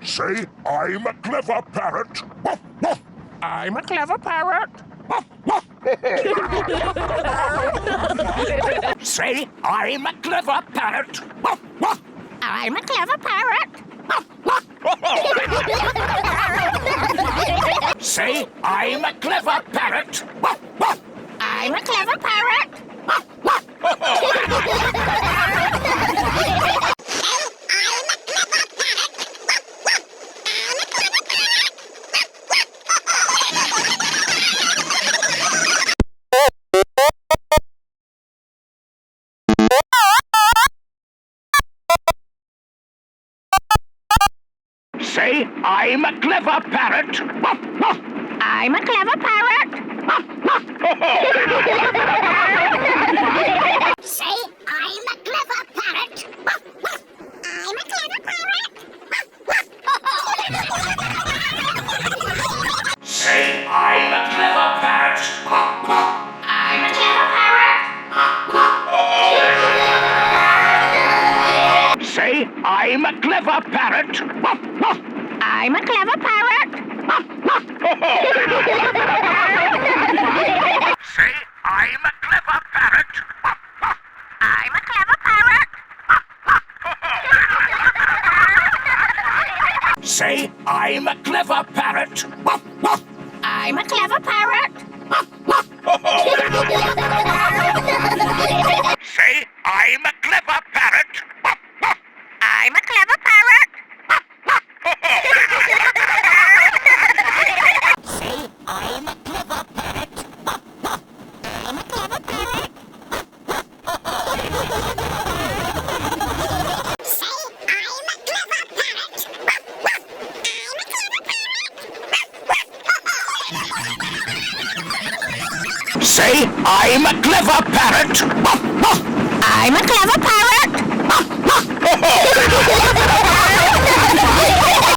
Say, I'm a clever parrot. I'm a clever parrot. Say, I'm a clever parrot. I'm a clever parrot. Say, I'm a clever parrot. I'm a clever parrot. Say, I'm a clever parrot. I'm a clever parrot. Say, I'm a clever parrot. I'm a clever parrot. Say, I'm a clever parrot. I'm a clever parrot. Say, I'm a clever parrot. I'm a clever parrot. Say, I'm a clever parrot. I'm a clever parrot. Say, I'm a clever parrot. I'm a clever parrot. Say, I'm a clever parrot. I'm a clever parrot. Say, I'm a clever parrot. I'm a clever parrot. Say, I'm a clever parrot. I'm a clever parrot. Say, I'm a clever parrot. I'm a clever parrot.